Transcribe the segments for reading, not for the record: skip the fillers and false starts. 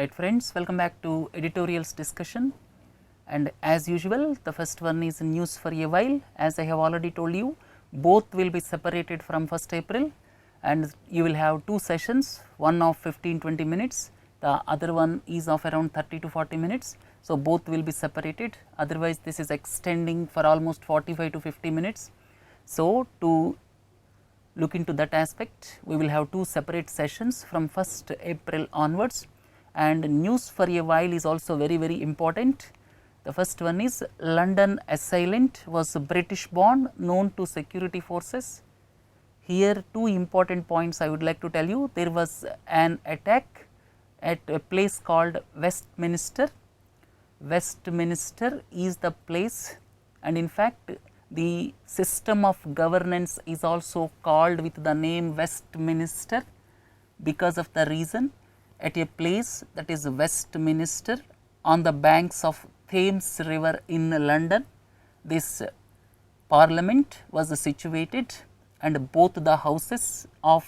Right friends, welcome back to Editorials Discussion, and as usual the first one is news for a while. As I have already told you, both will be separated from 1st April and you will have two sessions, one of 15-20 minutes, the other one is of around 30 to 40 minutes. So, both will be separated, otherwise this is extending for almost 45 to 50 minutes. So, to look into that aspect, we will have two separate sessions from 1st April onwards. And news for a while is also very important. The first one is London assailant was British born, known to security forces. Here two important points I would like to tell you. There was an attack at a place called Westminster. Westminster is the place, and in fact the system of governance is also called with the name Westminster because of the reason, at a place that is Westminster on the banks of Thames river in London. This parliament was situated, and both the houses of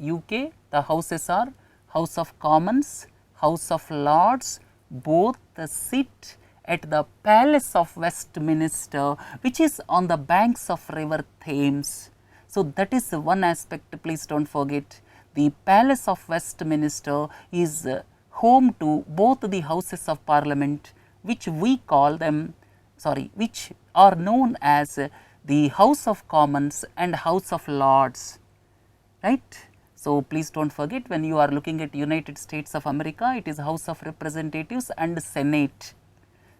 UK, the houses are House of Commons, House of Lords, both sit at the Palace of Westminster, which is on the banks of river Thames. So, that is one aspect, please do not forget. The Palace of Westminster is home to both the Houses of Parliament, which we call them, which are known as the House of Commons and House of Lords, right. So, please do not forget, when you are looking at United States of America, it is House of Representatives and Senate.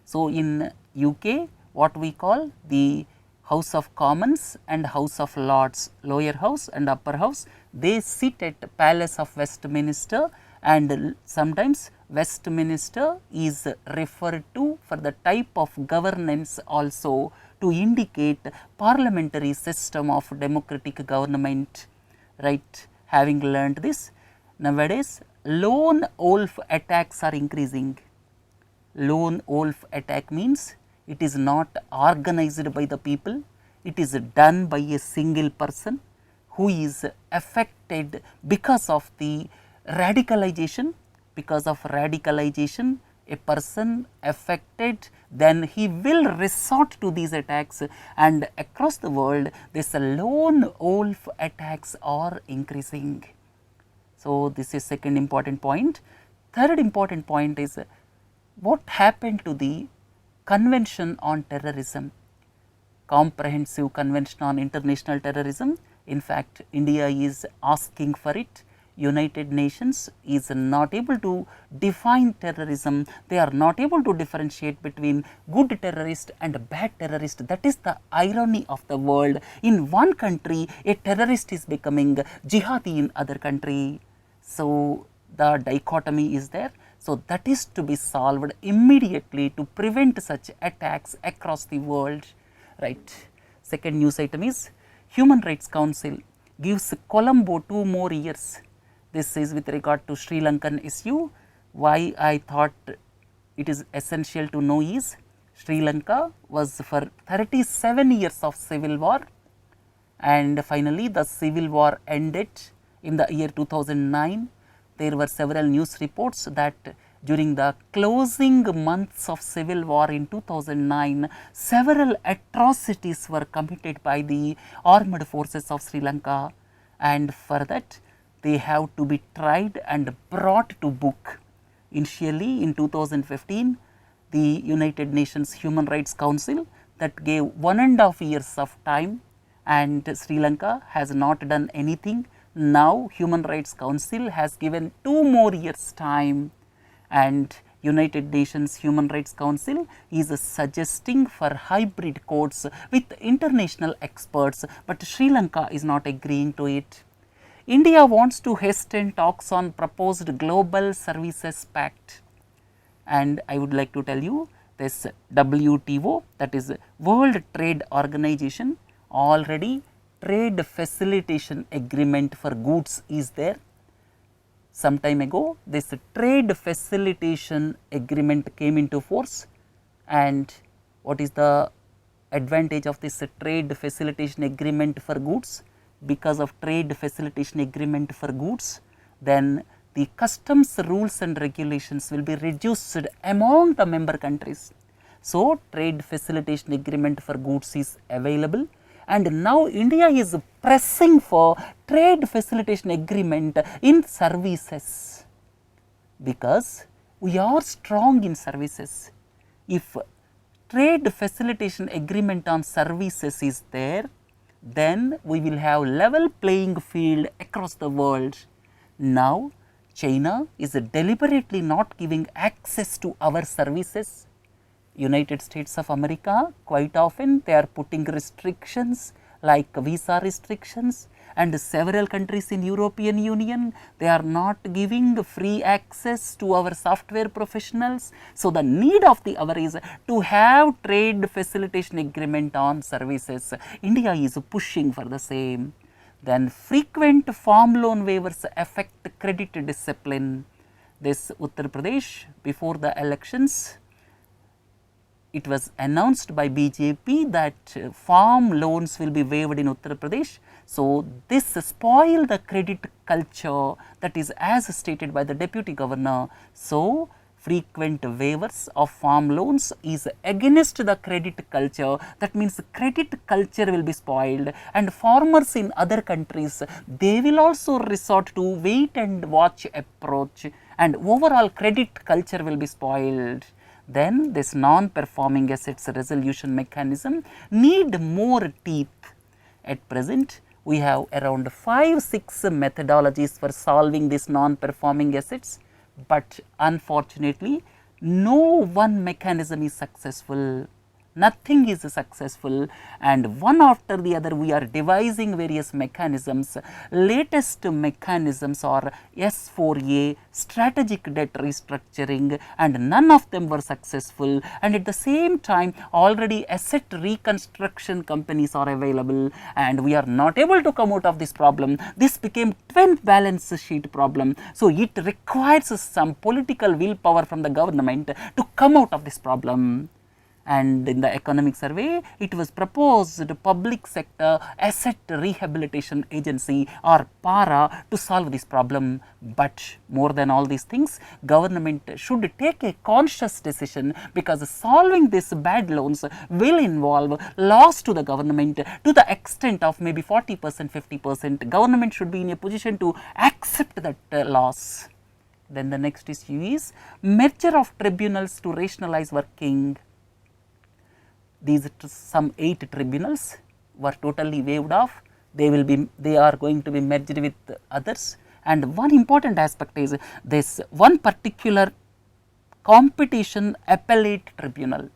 So, in UK, what we call the House of Commons and House of Lords, lower house and upper house, they sit at Palace of Westminster, and sometimes Westminster is referred to for the type of governance also to indicate parliamentary system of democratic government, right. Having learned this, nowadays lone wolf attacks are increasing. Lone wolf attack means it is not organized by the people, it is done by a single person who is affected because of the radicalization. Because of radicalization, a person affected, then he will resort to these attacks, and across the world this lone wolf attacks are increasing. So, this is second important point. Third important point is what happened to the Convention on Terrorism, Comprehensive Convention on International Terrorism. In fact, India is asking for it. United Nations is not able to define terrorism, they are not able to differentiate between good terrorist and bad terrorist. That is the irony of the world. In one country, a terrorist is becoming jihadi in other country. So, the dichotomy is there. So, that is to be solved immediately to prevent such attacks across the world, right. Second news item is Human Rights Council gives Colombo 2 more years. This is with regard to Sri Lankan issue. Why I thought it is essential to know is Sri Lanka was for 37 years of civil war, and finally the civil war ended in the year 2009. There were several news reports that during the closing months of civil war in 2009, several atrocities were committed by the armed forces of Sri Lanka, and for that they have to be tried and brought to book. Initially in 2015, the United Nations Human Rights Council that gave 1.5 years of time, and Sri Lanka has not done anything. Now, Human Rights Council has given 2 more years time, and United Nations Human Rights Council is suggesting for hybrid courts with international experts, but Sri Lanka is not agreeing to it. India wants to hasten talks on proposed Global Services Pact, and I would like to tell you this WTO, that is World Trade Organization, already trade facilitation agreement for goods is there. Some time ago this trade facilitation agreement came into force, and what is the advantage of this trade facilitation agreement for goods? Because of trade facilitation agreement for goods, then the customs rules and regulations will be reduced among the member countries. So, trade facilitation agreement for goods is available, and now India is pressing for trade facilitation agreement in services, because we are strong in services. If trade facilitation agreement on services is there, then we will have level playing field across the world. Now, China is deliberately not giving access to our services. United States of America, quite often they are putting restrictions like visa restrictions, and several countries in European Union, they are not giving free access to our software professionals. So, the need of the hour is to have trade facilitation agreement on services. India is pushing for the same. Then frequent farm loan waivers affect credit discipline. This Uttar Pradesh, before the elections, it was announced by BJP that farm loans will be waived in Uttar Pradesh. So, this spoiled the credit culture, that is as stated by the deputy governor. So, frequent waivers of farm loans is against the credit culture. That means credit culture will be spoiled, and farmers in other countries, they will also resort to wait and watch approach, and overall credit culture will be spoiled. Then this non-performing assets resolution mechanism need more teeth. At present, we have around 5-6 methodologies for solving these non-performing assets, but unfortunately, no one mechanism is successful. Nothing is successful, and one after the other we are devising various mechanisms. Latest mechanisms are S4A, strategic debt restructuring, and none of them were successful. And at the same time, already asset reconstruction companies are available, and we are not able to come out of this problem. This became twin balance sheet problem. So, it requires some political willpower from the government to come out of this problem. And in the economic survey, it was proposed public sector asset rehabilitation agency or PARA to solve this problem. But more than all these things, government should take a conscious decision, because solving these bad loans will involve loss to the government to the extent of maybe 40%, 50%. Government should be in a position to accept that loss. Then the next issue is merger of tribunals to rationalize working. These some 8 tribunals were totally waived off. They are going to be merged with others. And one important aspect is this one particular competition appellate tribunal.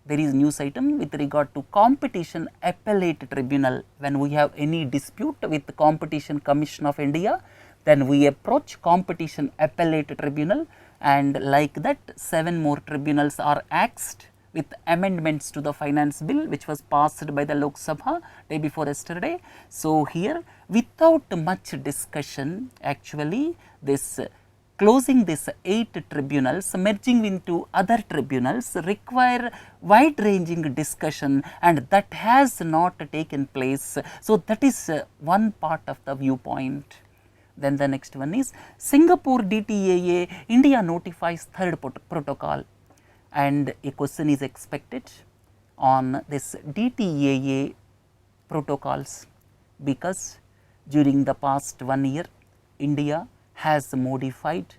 There is news item with regard to competition appellate tribunal. When we have any dispute with the Competition Commission of India, then we approach competition appellate tribunal, and like that 7 more tribunals are axed with amendments to the finance bill, which was passed by the Lok Sabha day before yesterday. So, here without much discussion, actually this closing these 8 tribunals, merging into other tribunals require wide ranging discussion, and that has not taken place. So, that is one part of the viewpoint. Then the next one is Singapore DTAA, India notifies third protocol. And a question is expected on this DTAA protocols, because during the past 1 year, India has modified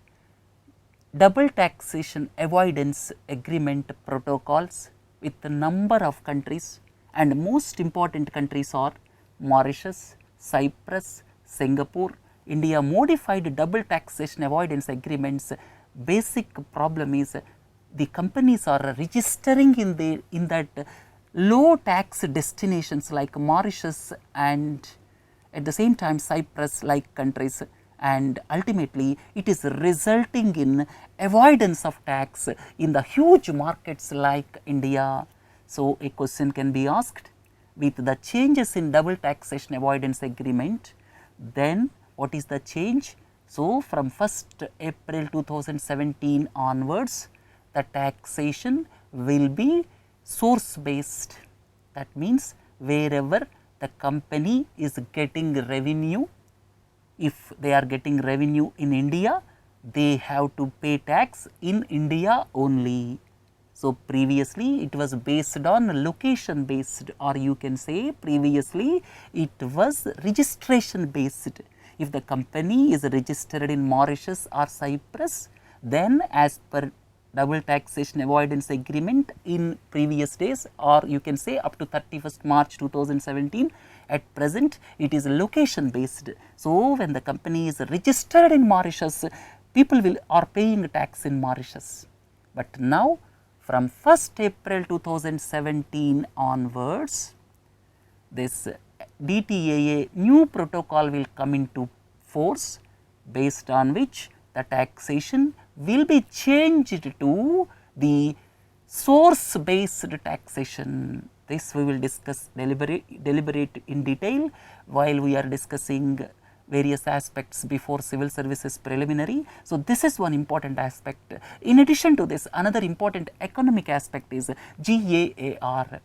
double taxation avoidance agreement protocols with a number of countries, and most important countries are Mauritius, Cyprus, Singapore. India modified double taxation avoidance agreements. Basic problem is the companies are registering in that low tax destinations like Mauritius and at the same time Cyprus like countries, and ultimately it is resulting in avoidance of tax in the huge markets like India. So, a question can be asked, with the changes in double taxation avoidance agreement, then what is the change? So, from 1st April 2017 onwards, the taxation will be source based. That means, wherever the company is getting revenue, if they are getting revenue in India, they have to pay tax in India only. So, previously it was based on location based, or you can say previously it was registration based. If the company is registered in Mauritius or Cyprus, then as per double taxation avoidance agreement in previous days, or you can say up to 31st March 2017, at present it is location based. So, when the company is registered in Mauritius, people are paying tax in Mauritius. But now from 1st April 2017 onwards, this DTAA new protocol will come into force, based on which the taxation will be changed to the source based taxation. This we will discuss deliberate in detail while we are discussing various aspects before civil services preliminary. So, this is one important aspect. In addition to this, another important economic aspect is GAAR,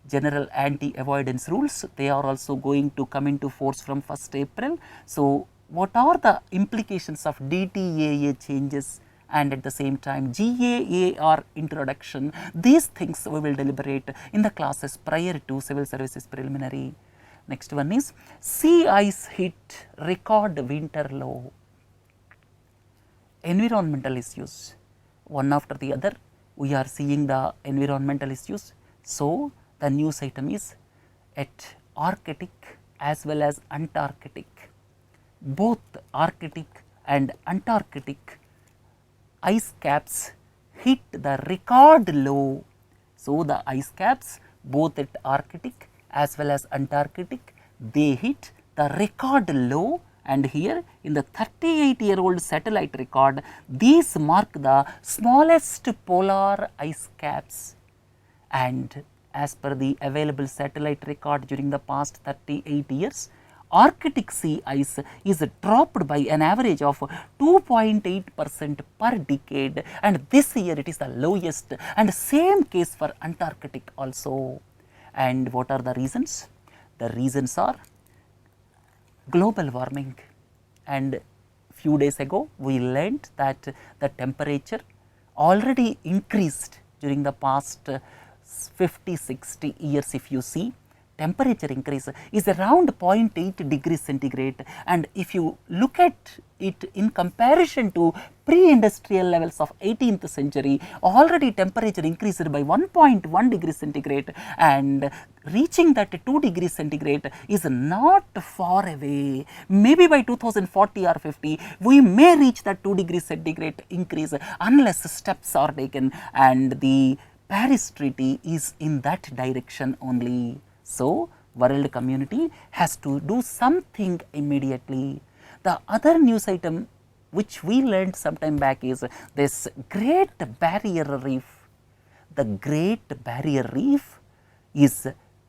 General Anti-Avoidance Rules. They are also going to come into force from 1st April. So, what are the implications of DTAA changes and at the same time GAAR introduction? These things we will deliberate in the classes prior to civil services preliminary. Next one is sea ice hit record winter low. Environmental issues, one after the other we are seeing the environmental issues. So, the news item is at Arctic as well as Antarctic. Both Arctic and Antarctic ice caps hit the record low. So, the ice caps both at Arctic as well as Antarctic, they hit the record low, and here in the 38-year-old satellite record, these mark the smallest polar ice caps. And as per the available satellite record during the past 38 years, Arctic sea ice is dropped by an average of 2.8% per decade, and this year it is the lowest, and same case for Antarctic also. And what are the reasons? The reasons are global warming, and few days ago we learnt that the temperature already increased during the past 50-60 years. If you see, temperature increase is around 0.8 degrees centigrade, and if you look at it in comparison to pre-industrial levels of 18th century, already temperature increased by 1.1 degrees centigrade, and reaching that 2 degrees centigrade is not far away. Maybe by 2040 or 50 we may reach that 2 degrees centigrade increase unless steps are taken, and the Paris Treaty is in that direction only. So, world community has to do something immediately. The other news item which we learned sometime back is this Great Barrier Reef. The Great Barrier Reef is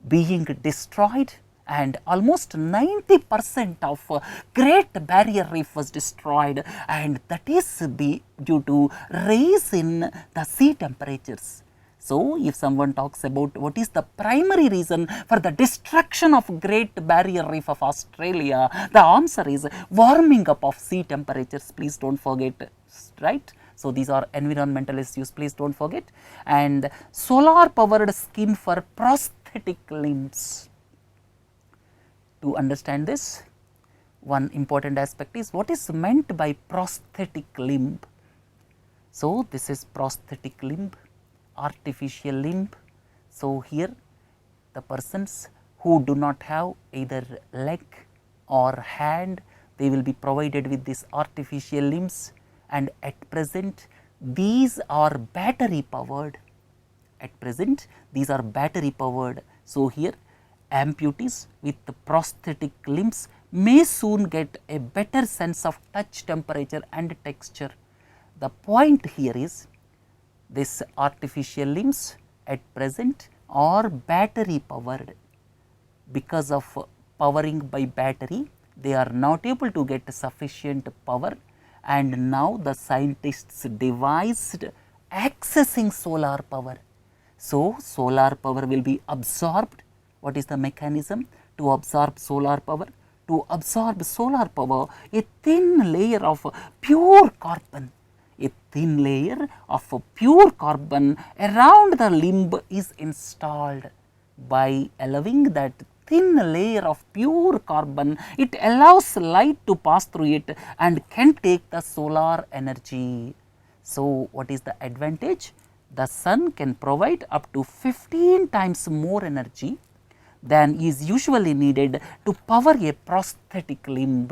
being destroyed, and almost 90% of Great Barrier Reef was destroyed, and that is due to rise in the sea temperatures. So, if someone talks about what is the primary reason for the destruction of Great Barrier Reef of Australia, the answer is warming up of sea temperatures. Please do not forget, right. So, these are environmental issues, please do not forget. And solar powered skin for prosthetic limbs. To understand this, one important aspect is what is meant by prosthetic limb. So, this is prosthetic limb, artificial limb. So, here the persons who do not have either leg or hand, they will be provided with these artificial limbs, and at present these are battery powered. At present these are battery powered. So, here amputees with the prosthetic limbs may soon get a better sense of touch, temperature and texture. The point here is this artificial limbs at present are battery powered. Because of powering by battery, they are not able to get sufficient power, and now the scientists devised accessing solar power. So, solar power will be absorbed. What is the mechanism to absorb solar power? to absorb solar power, a thin layer of pure carbon, a thin layer of pure carbon around the limb is installed. By allowing that thin layer of pure carbon, it allows light to pass through it and can take the solar energy. So, what is the advantage? The sun can provide up to 15 times more energy than is usually needed to power a prosthetic limb.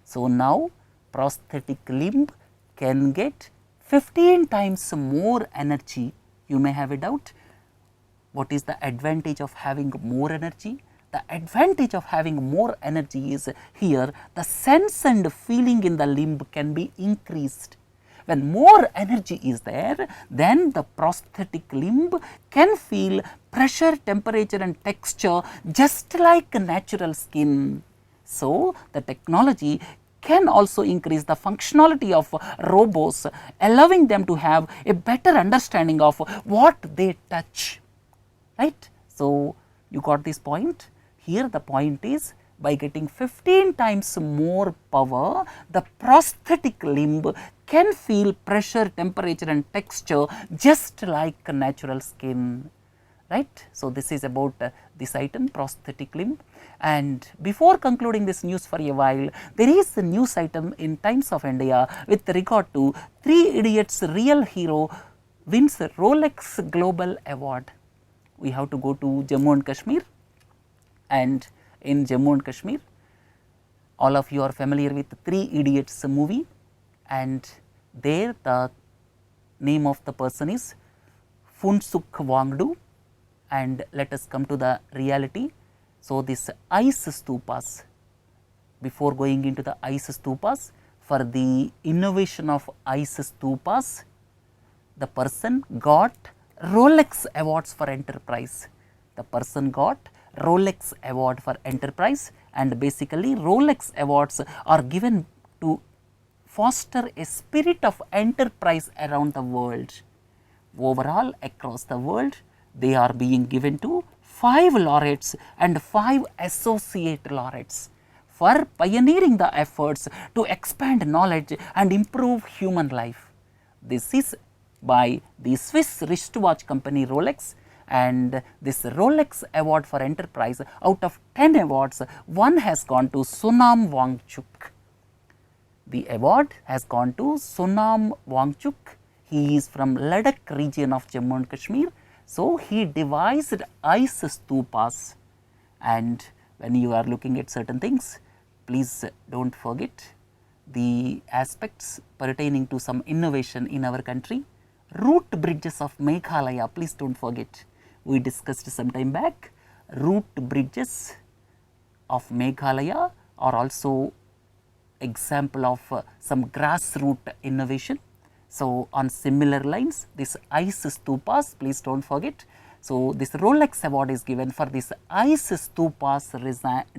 So, now prosthetic limb can get 15 times more energy. You may have a doubt, what is the advantage of having more energy? The advantage of having more energy is here the sense and feeling in the limb can be increased. When more energy is there, then the prosthetic limb can feel pressure, temperature and texture just like natural skin. So, the technology can also increase the functionality of robots, allowing them to have a better understanding of what they touch, right. So, you got this point. Here the point is, by getting 15 times more power, the prosthetic limb can feel pressure, temperature and texture just like natural skin, right. So, this is about this item, prosthetic limb. And before concluding this news for a while, there is a news item in Times of India with regard to 3 Idiots real hero wins Rolex Global Award. We have to go to Jammu and Kashmir, and in Jammu and Kashmir, all of you are familiar with 3 Idiots movie, and there the name of the person is Funsuk Wangdu. And let us come to the reality. So, this ice stupas, before going into the ice stupas, for the innovation of ice stupas, the person got Rolex awards for enterprise. The person got Rolex award for enterprise, and basically Rolex awards are given to foster a spirit of enterprise around the world. Overall, across the world, they are being given to 5 laureates and 5 associate laureates for pioneering the efforts to expand knowledge and improve human life. This is by the Swiss wristwatch company Rolex, and this Rolex award for enterprise, out of 10 awards, 1 has gone to Sonam Wangchuk. The award has gone to Sonam Wangchuk. He is from Ladakh region of Jammu and Kashmir. So, he devised ice stupas, and when you are looking at certain things, please do not forget the aspects pertaining to some innovation in our country. Root bridges of Meghalaya, please do not forget. We discussed some time back, root bridges of Meghalaya are also example of some grassroots innovation. So, on similar lines, this ice stupas, please do not forget. So, this Rolex award is given for this ice stupas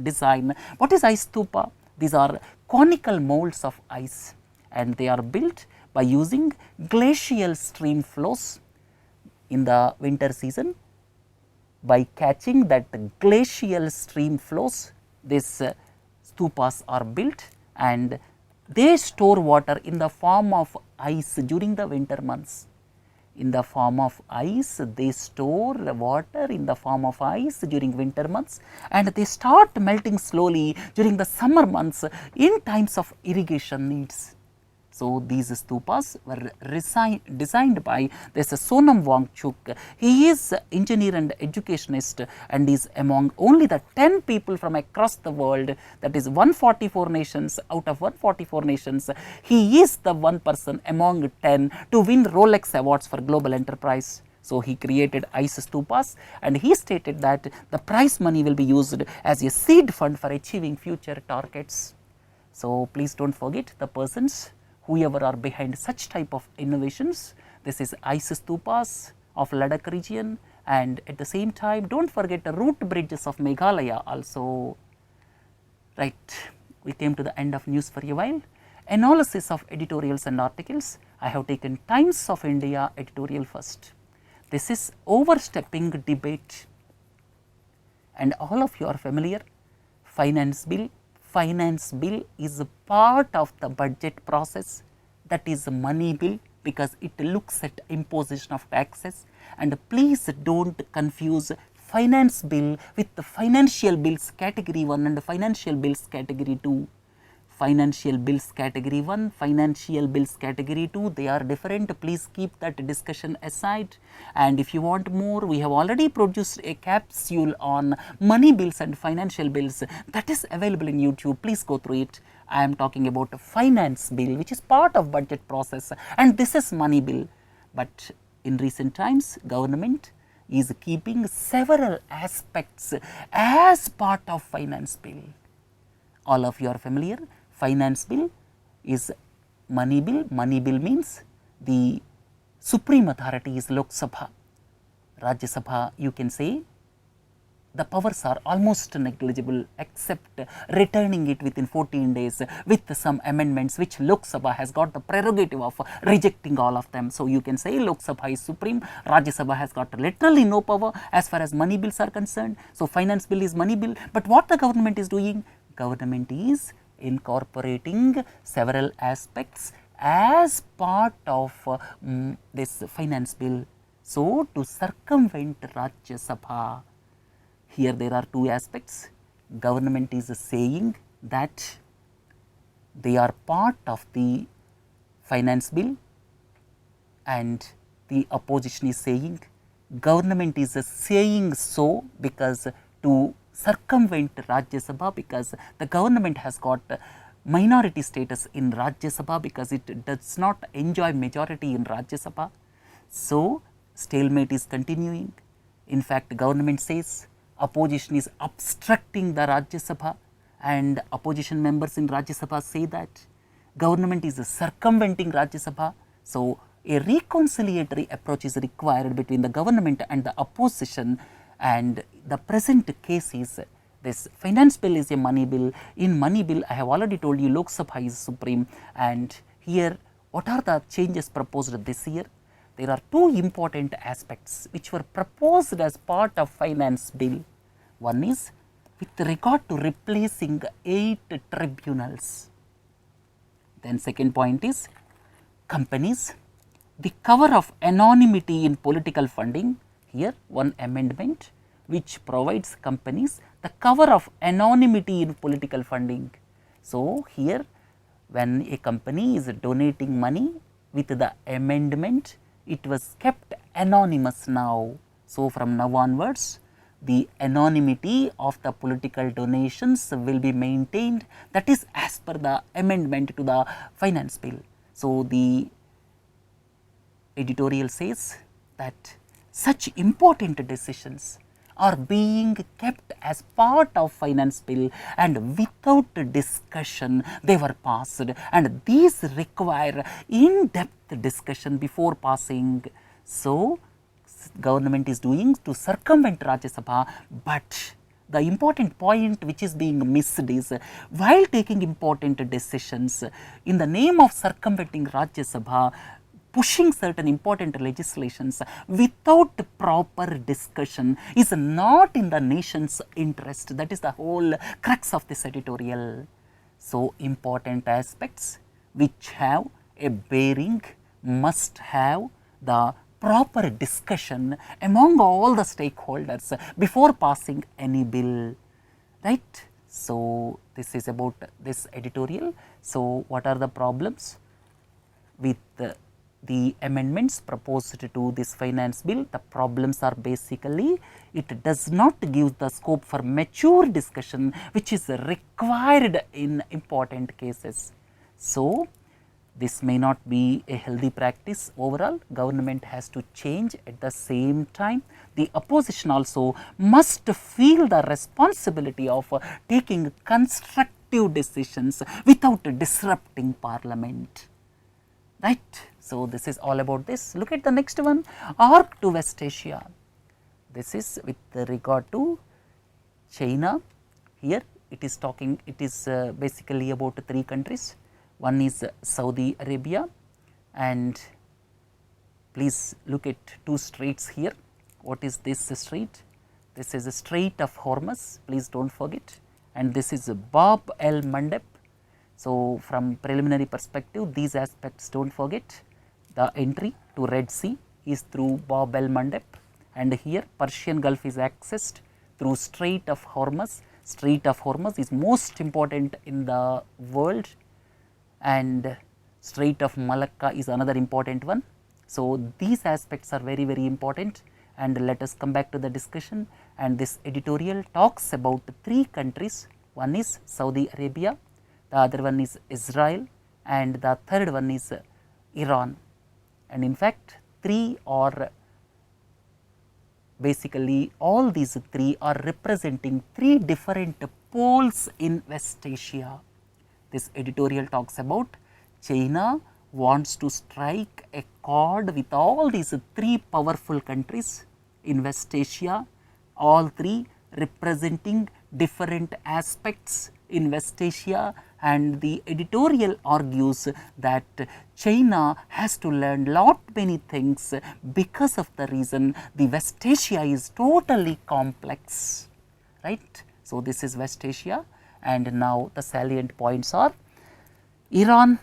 design. What is ice stupa? These are conical molds of ice, and they are built by using glacial stream flows in the winter season. By catching that glacial stream flows, these stupas are built, and they store water in the form of ice during the winter months. In the form of ice, they store water in the form of ice during winter months, and they start melting slowly during the summer months in times of irrigation needs. So, these stupas were designed by this Sonam Wangchuk. He is engineer and educationist, and is among only the 10 people from across the world, that is 144 nations. Out of 144 nations, he is the one person among 10 to win Rolex awards for global enterprise. So, he created ice stupas, and he stated that the prize money will be used as a seed fund for achieving future targets. So, please do not forget the persons whoever are behind such type of innovations. This is ice stupas of Ladakh region, and at the same time do not forget the root bridges of Meghalaya also. Right, we came to the end of news for a while. Analysis of editorials and articles. I have taken Times of India editorial first. This is Overstepping Debate, and all of you are familiar. Finance bill, finance bill is a part of the budget process, that is money bill, because it looks at imposition of taxes. And please do not confuse finance bill with the financial bills category 1 and financial bills category 2. Financial bills category 1, financial bills category 2, they are different. Please keep that discussion aside. And if you want more, we have already produced a capsule on money bills and financial bills, that is available in YouTube. Please go through it. I am talking about a finance bill, which is part of budget process, and this is money bill. But in recent times, government is keeping several aspects as part of finance bill. All of you are familiar. Finance bill is money bill. Money bill means the supreme authority is Lok Sabha. Rajya Sabha, you can say the powers are almost negligible except returning it within 14 days with some amendments, which Lok Sabha has got the prerogative of rejecting all of them. So, you can say Lok Sabha is supreme, Rajya Sabha has got literally no power as far as money bills are concerned. So, finance bill is money bill, but what the government is doing? Government is incorporating several aspects as part of this finance bill. So, to circumvent Rajya Sabha, here there are two aspects. Government is saying that they are part of the finance bill, and the opposition is saying government is saying so because to circumvent Rajya Sabha, because the government has got minority status in Rajya Sabha, because it does not enjoy majority in Rajya Sabha. So, stalemate is continuing. In fact, government says opposition is obstructing the Rajya Sabha, and opposition members in Rajya Sabha say that government is circumventing Rajya Sabha. So, a reconciliatory approach is required between the government and the opposition, and the present case is this finance bill is a money bill. In money bill, I have already told you Lok Sabha is supreme, and here what are the changes proposed this year? There are two important aspects which were proposed as part of finance bill. One is with regard to replacing 8 tribunals. Then second point is companies, the cover of anonymity in political funding. Here one amendment which provides companies the cover of anonymity in political funding. So, here when a company is donating money, with the amendment it was kept anonymous now. So, from now onwards the anonymity of the political donations will be maintained, that is as per the amendment to the finance bill. So, the editorial says that such important decisions are being kept as part of finance bill, and without discussion they were passed, and these require in-depth discussion before passing. So, government is doing to circumvent Rajya Sabha, but the important point which is being missed is while taking important decisions in the name of circumventing Rajya Sabha, pushing certain important legislations without proper discussion is not in the nation's interest. That is the whole crux of this editorial. So, important aspects which have a bearing must have the proper discussion among all the stakeholders before passing any bill, right. So, this is about this editorial. So, what are the problems with the amendments proposed to this finance bill? The problems are basically it does not give the scope for mature discussion which is required in important cases. So, this may not be a healthy practice overall. Government has to change. At the same time, the opposition also must feel the responsibility of taking constructive decisions without disrupting parliament, right. So, this is all about this. Look at the next one, arc to West Asia. This is with regard to China. Here it is talking, it is basically about 3 countries. One is Saudi Arabia, and please look at 2 straits here. What is this strait? This is a Strait of Hormuz, please do not forget, and this is Bab el Mandeb. So, from preliminary perspective, these aspects do not forget. The entry to Red Sea is through Bab el Mandeb, and here Persian Gulf is accessed through Strait of Hormuz. Strait of Hormuz is most important in the world, and Strait of Malacca is another important one. So, these aspects are very, very important, and let us come back to the discussion. And this editorial talks about 3 countries. One is Saudi Arabia, the other one is Israel, and the third one is Iran. And in fact, 3 are basically, all these 3 are representing 3 different poles in West Asia. This editorial talks about China wants to strike a chord with all these 3 powerful countries in West Asia, all 3 representing different aspects in West Asia, and the editorial argues that China has to learn lot many things because of the reason the West Asia is totally complex, right. So, this is West Asia, and now the salient points are Iran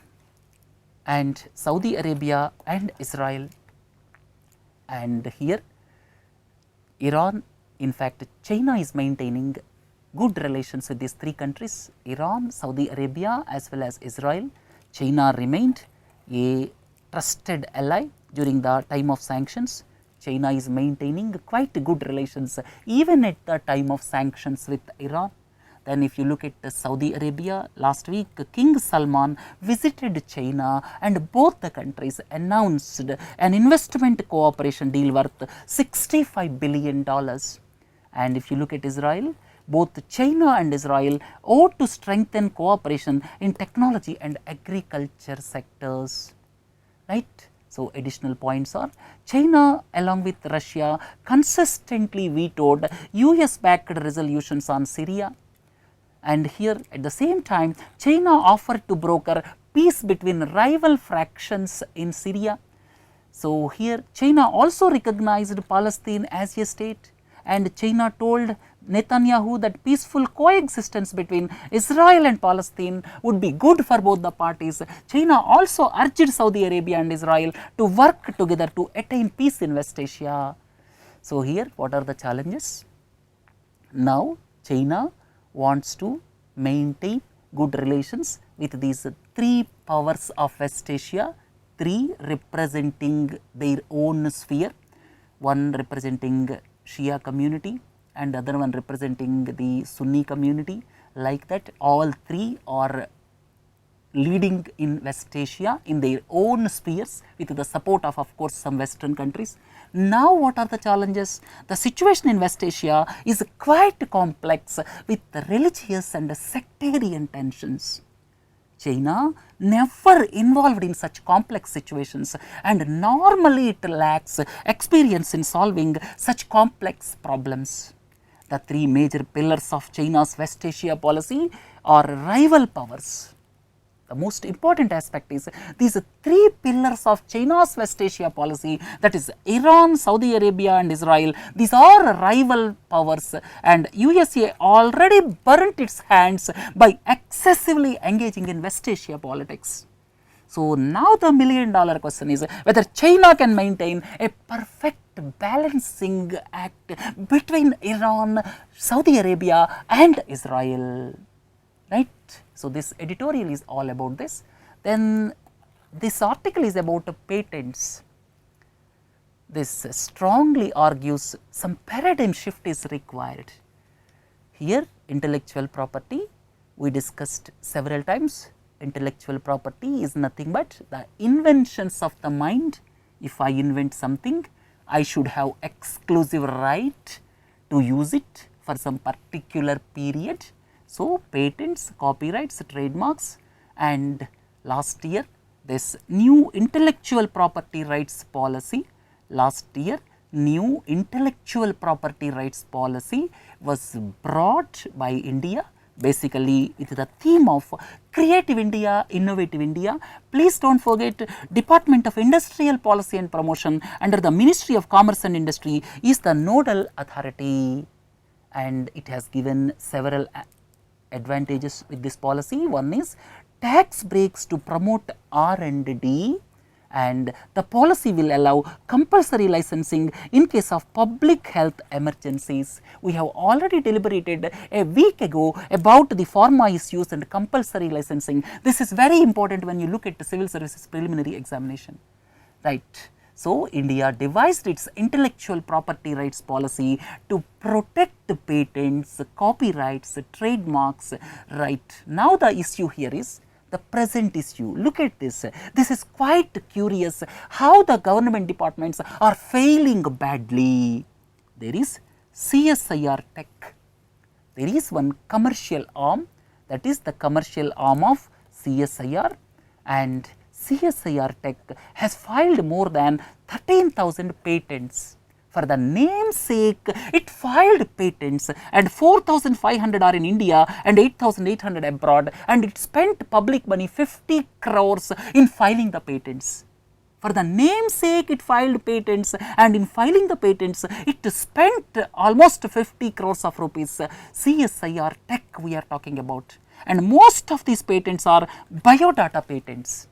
and Saudi Arabia and Israel, and here Iran, in fact China is maintaining good relations with these 3 countries, Iran, Saudi Arabia as well as Israel. China remained a trusted ally during the time of sanctions. China is maintaining quite good relations even at the time of sanctions with Iran. Then if you look at Saudi Arabia, last week King Salman visited China, and both the countries announced an investment cooperation deal worth $65 billion. And if you look at Israel, both China and Israel ought to strengthen cooperation in technology and agriculture sectors, right. So, additional points are China along with Russia consistently vetoed US backed resolutions on Syria, and here at the same time China offered to broker peace between rival fractions in Syria. So, here China also recognized Palestine as a state, and China told Netanyahu that peaceful coexistence between Israel and Palestine would be good for both the parties. China also urged Saudi Arabia and Israel to work together to attain peace in West Asia. So, here what are the challenges? Now, China wants to maintain good relations with these 3 powers of West Asia, 3 representing their own sphere, one representing Shia community and other one representing the Sunni community. Like that, all 3 are leading in West Asia in their own spheres with the support of course some Western countries. Now, what are the challenges? The situation in West Asia is quite complex with religious and sectarian tensions. China never involved in such complex situations, and normally it lacks experience in solving such complex problems. The 3 major pillars of China's West Asia policy are rival powers. The most important aspect is these 3 pillars of China's West Asia policy, that is Iran, Saudi Arabia and Israel. These are rival powers, and USA already burnt its hands by excessively engaging in West Asia politics. So, now the $1,000,000 question is whether China can maintain a perfect balancing act between Iran, Saudi Arabia and Israel, right. So, this editorial is all about this. Then this article is about patents. This strongly argues some paradigm shift is required. Here intellectual property, we discussed several times, intellectual property is nothing but the inventions of the mind. If I invent something, I should have exclusive right to use it for some particular period. So, patents, copyrights, trademarks, and last year this new intellectual property rights policy, new intellectual property rights policy was brought by India, basically with the theme of Creative India, Innovative India. Please do not forget, Department of Industrial Policy and Promotion under the Ministry of Commerce and Industry is the nodal authority, and it has given several advantages with this policy. One is tax breaks to promote R&D, and the policy will allow compulsory licensing in case of public health emergencies. We have already deliberated a week ago about the pharma issues and compulsory licensing. This is very important when you look at the civil services preliminary examination, right. So, India devised its intellectual property rights policy to protect patents, copyrights, trademarks, right. Now, the issue here is the present issue. Look at this. This is quite curious how the government departments are failing badly. There is CSIR Tech. There is one commercial arm, that is the commercial arm of CSIR, and CSIR Tech has filed more than 13,000 patents. For the namesake, it filed patents, and 4,500 are in India and 8,800 abroad, and it spent public money 50 crores in filing the patents. For the namesake, it filed patents, and in filing the patents, it spent almost 50 crores of rupees. CSIR Tech we are talking about, and most of these patents are biodata patents.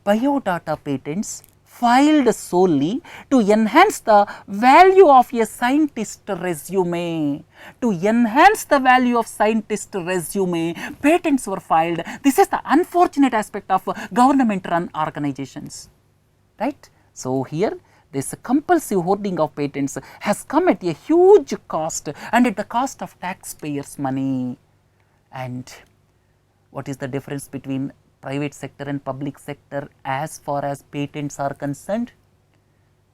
Biodata patents filed solely to enhance the value of a scientist resume. To enhance the value of scientist resume, patents were filed. This is the unfortunate aspect of government run organizations, right. So, here this compulsive hoarding of patents has come at a huge cost and at the cost of taxpayers' money. And what is the difference between private sector and public sector as far as patents are concerned?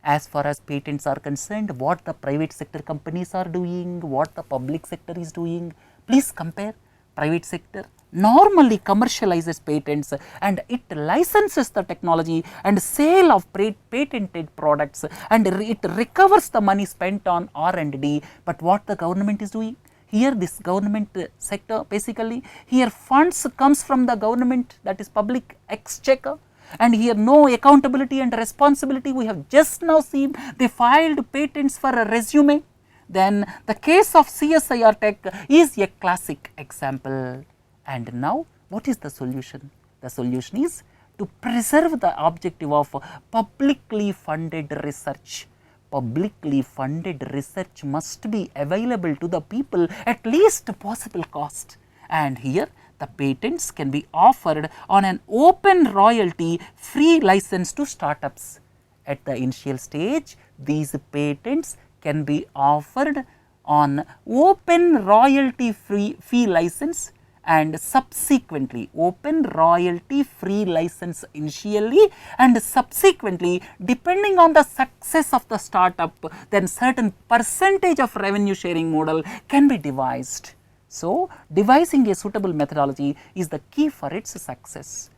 As far as patents are concerned, what the private sector companies are doing, what the public sector is doing, please compare. Private sector normally commercializes patents and it licenses the technology and sale of patented products, and it recovers the money spent on R&D. But what the government is doing? Here this government sector, basically here funds comes from the government, that is public exchequer, and here no accountability and responsibility. We have just now seen they filed patents for a resume. Then the case of CSIR Tech is a classic example. And now what is the solution? The solution is to preserve the objective of publicly funded research. Publicly funded research must be available to the people at least possible cost, and here the patents can be offered on an open royalty free license to startups. At the initial stage, these patents can be offered on open royalty fee license, and subsequently open royalty free license initially, and subsequently depending on the success of the startup, then certain percentage of revenue sharing model can be devised. So, devising a suitable methodology is the key for its success.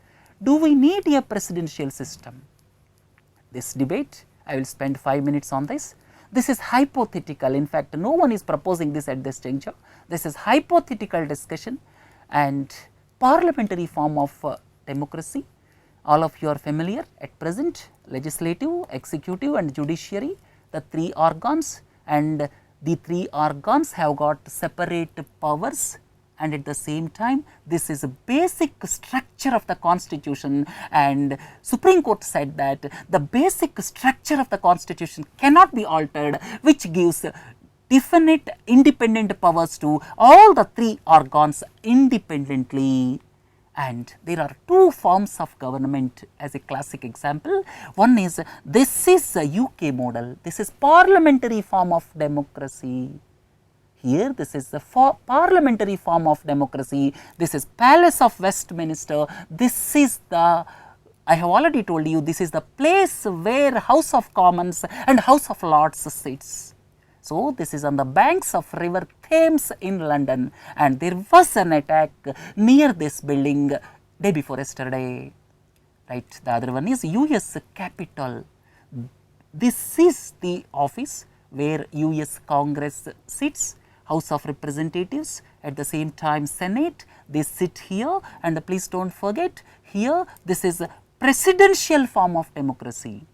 Do we need a presidential system? This debate, I will spend 5 minutes on this. This is hypothetical. In fact, no one is proposing this at this juncture. This is hypothetical discussion and parliamentary form of democracy. All of you are familiar at present: legislative, executive and judiciary, the three organs, and the three organs have got separate powers, and at the same time this is a basic structure of the constitution, and Supreme Court said that the basic structure of the constitution cannot be altered, which gives definite independent powers to all the three organs independently. And there are two forms of government as a classic example. One is, this is a UK model, this is parliamentary form of democracy. Here this is the parliamentary form of democracy, this is Palace of Westminster, this is the, I have already told you, this is the place where House of Commons and House of Lords sits. So, this is on the banks of River Thames in London, and there was an attack near this building day before yesterday, right. The other one is US Capitol. This is the office where US Congress sits, House of Representatives, at the same time Senate, they sit here, and please do not forget here this is a presidential form of democracy.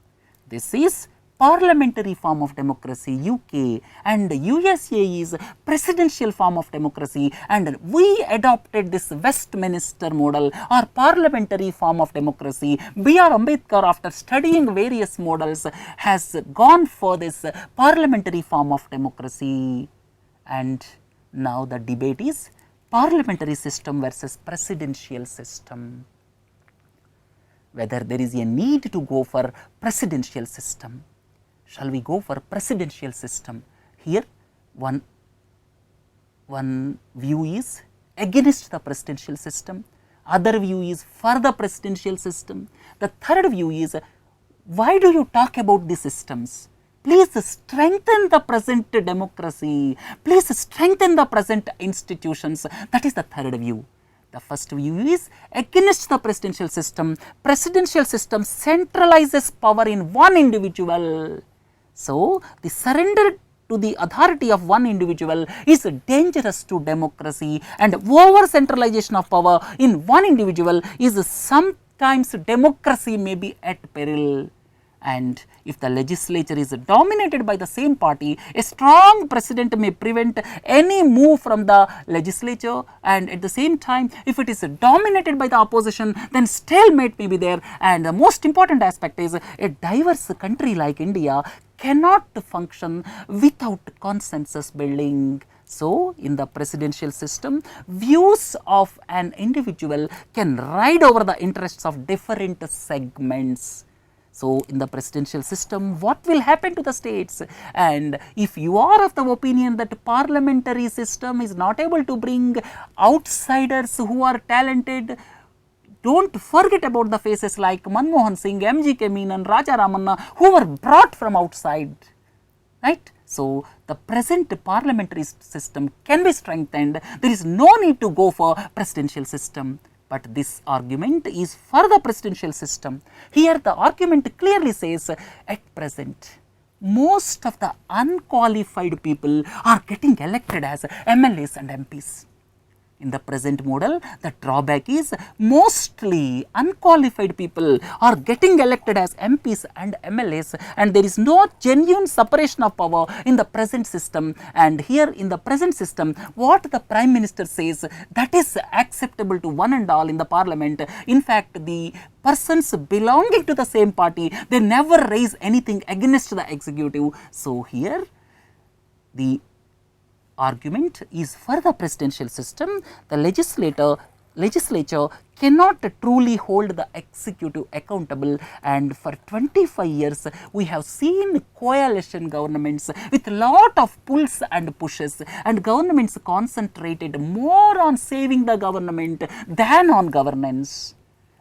This is parliamentary form of democracy, UK, and USA is presidential form of democracy, and we adopted this Westminster model or parliamentary form of democracy. B.R. Ambedkar, after studying various models, has gone for this parliamentary form of democracy. And now the debate is parliamentary system versus presidential system. Whether there is a need to go for presidential system. Shall we go for presidential system? Here one view is against the presidential system, other view is for the presidential system. The third view is, why do you talk about the systems? Please strengthen the present democracy, please strengthen the present institutions. That is the third view. The first view is against the presidential system. Presidential system centralizes power in one individual. So, the surrender to the authority of one individual is dangerous to democracy, and over centralization of power in one individual is sometimes democracy may be at peril. And if the legislature is dominated by the same party, a strong president may prevent any move from the legislature, and at the same time, if it is dominated by the opposition, then stalemate may be there. And the most important aspect is, a diverse country like India cannot function without consensus building. So, in the presidential system, views of an individual can ride over the interests of different segments. So, in the presidential system, what will happen to the states? And if you are of the opinion that parliamentary system is not able to bring outsiders who are talented, don't forget about the faces like Manmohan Singh, M.G.K. Menon, Raja Ramanna, who were brought from outside, right? So, the present parliamentary system can be strengthened. There is no need to go for presidential system. But this argument is for the presidential system. Here the argument clearly says, at present, most of the unqualified people are getting elected as MLAs and MPs. In the present model, the drawback is mostly unqualified people are getting elected as MPs and MLAs, and there is no genuine separation of power in the present system. And here in the present system, what the Prime Minister says, that is acceptable to one and all in the Parliament. In fact, the persons belonging to the same party, they never raise anything against the executive. So, here the argument is for the presidential system. The legislature cannot truly hold the executive accountable, and for 25 years we have seen coalition governments with lot of pulls and pushes, and governments concentrated more on saving the government than on governance.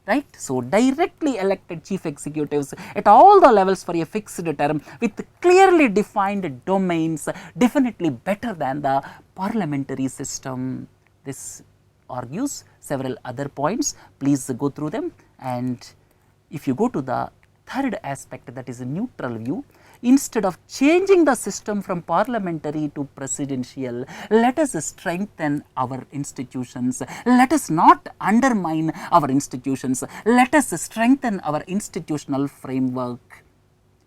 Right? So, directly elected chief executives at all the levels for a fixed term with clearly defined domains, definitely better than the parliamentary system. This argues several other points. Please go through them. And if you go to the third aspect, that is a neutral view, instead of changing the system from parliamentary to presidential, let us strengthen our institutions. Let us not undermine our institutions. Let us strengthen our institutional framework.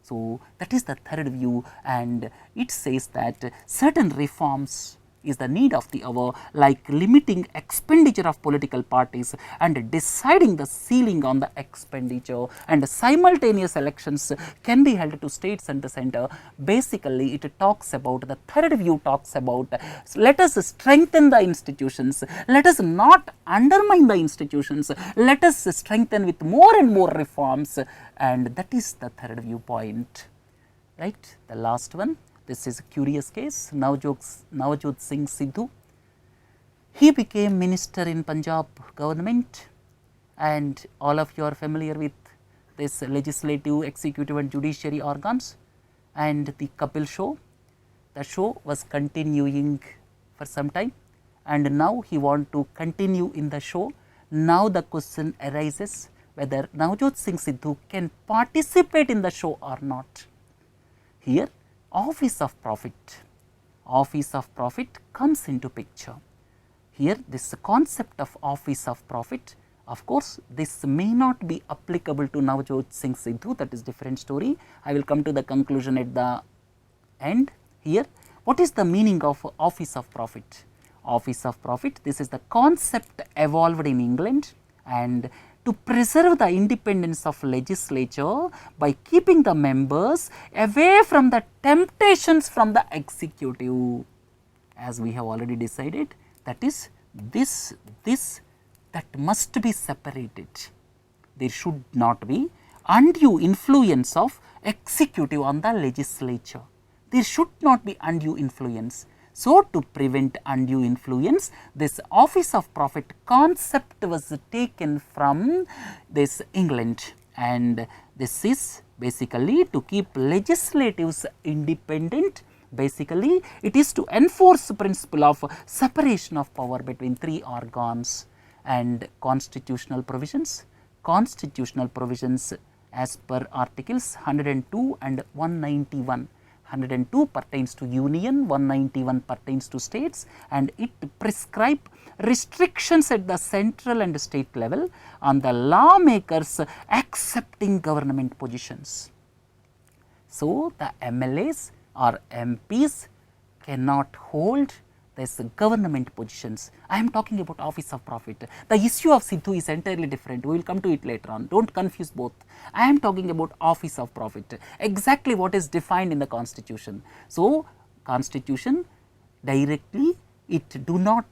So, that is the third view, and it says that certain reforms is the need of the hour, like limiting expenditure of political parties and deciding the ceiling on the expenditure, and simultaneous elections can be held to states and the center. Basically, it talks about, the third view talks about, let us strengthen the institutions, let us not undermine the institutions, let us strengthen with more and more reforms, and that is the third viewpoint. Right? The last one. This is a curious case, Navjot Singh Sidhu. He became minister in Punjab government, and all of you are familiar with this legislative, executive and judiciary organs, and the Kapil show. The show was continuing for some time, and now he want to continue in the show. Now the question arises whether Navjot Singh Sidhu can participate in the show or not. Here, office of profit comes into picture. Here, this concept of office of profit Of course, this may not be applicable to Navjot Singh Sidhu, that is different story. I will come to the conclusion at the end here. What is the meaning of office of profit? Office of profit, this is the concept evolved in England, and to preserve the independence of legislature by keeping the members away from the temptations from the executive, as we have already decided, that is this that must be separated. There should not be undue influence of executive on the legislature. There should not be undue influence. So, to prevent undue influence, this office of profit concept was taken from this England, and this is basically to keep legislatives independent. Basically, it is to enforce the principle of separation of power between three organs. And constitutional provisions as per articles 102 and 191. 102 pertains to union, 191 pertains to states, and it prescribe restrictions at the central and state level on the lawmakers accepting government positions. So, the MLAs or MPs cannot hold this government positions. I am talking about office of profit. The issue of Sidhu is entirely different. We will come to it later on. Don't confuse both. I am talking about office of profit, exactly what is defined in the constitution. So, constitution directly it do not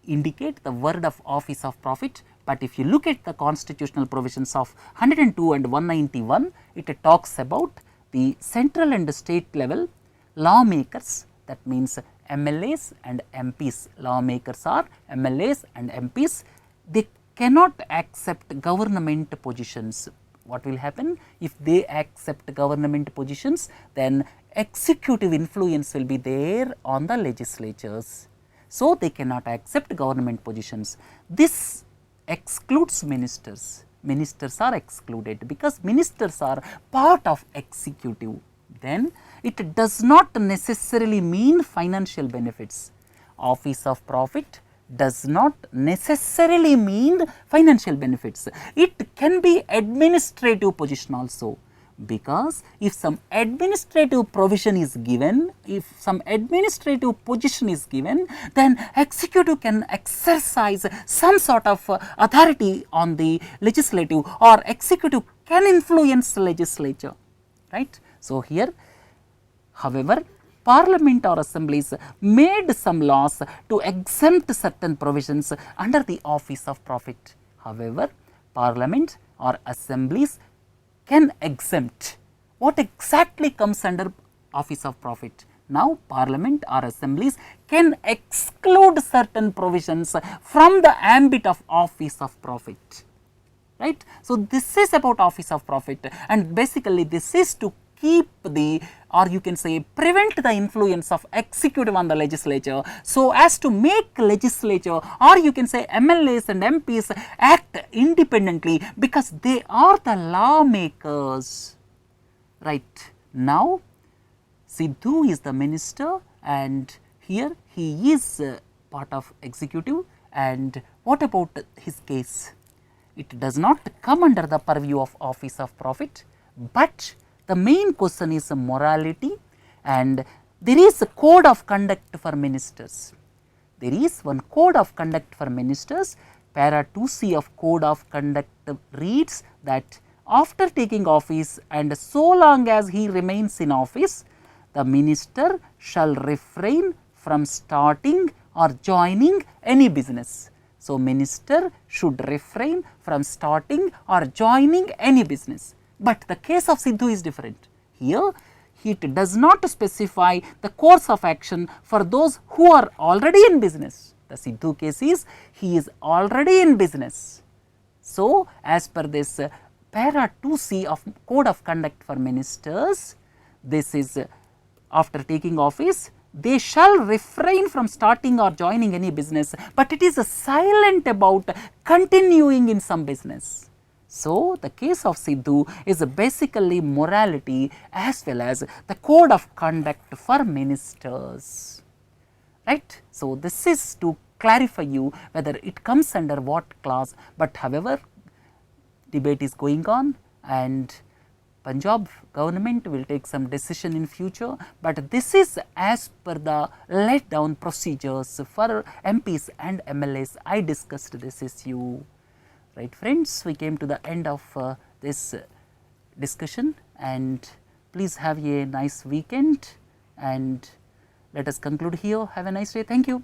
indicate the word of office of profit, but if you look at the constitutional provisions of 102 and 191, it talks about the central and state level lawmakers, that means MLAs and MPs. Lawmakers are MLAs and MPs. They cannot accept government positions. What will happen if they accept government positions? Then executive influence will be there on the legislatures. So, they cannot accept government positions. This excludes ministers. Ministers are excluded because ministers are part of executive. Then it does not necessarily mean financial benefits. Office of profit does not necessarily mean financial benefits. It can be administrative position also, because if some administrative provision is given, if some administrative position is given, then executive can exercise some sort of authority on the legislative, or executive can influence the legislature, right. So, here however, parliament or assemblies made some laws to exempt certain provisions under the office of profit. However, parliament or assemblies can exempt. What exactly comes under office of profit? Now, parliament or assemblies can exclude certain provisions from the ambit of office of profit, right. So, this is about office of profit, and basically this is to keep the, or you can say prevent the influence of executive on the legislature, so as to make legislature, or you can say MLAs and MPs act independently, because they are the lawmakers, right. Now, Sidhu is the minister, and here he is part of executive, and what about his case? It does not come under the purview of office of profit, but the main question is morality, and there is a code of conduct for ministers. There is one code of conduct for ministers. Para 2C of code of conduct reads that after taking office and so long as he remains in office, the minister shall refrain from starting or joining any business. So, minister should refrain from starting or joining any business. But the case of Sidhu is different. Here, it does not specify the course of action for those who are already in business. The Sidhu case is, he is already in business. So, as per this para 2C of code of conduct for ministers, this is after taking office, they shall refrain from starting or joining any business, but it is silent about continuing in some business. So, the case of Sidhu is basically morality as well as the code of conduct for ministers, right. So, this is to clarify you whether it comes under what clause, but however debate is going on and Punjab government will take some decision in future, but this is as per the laid down procedures for MPs and MLAs. I discussed this issue. Right friends, we came to the end of this discussion, and please have a nice weekend, and let us conclude here. Have a nice day. Thank you.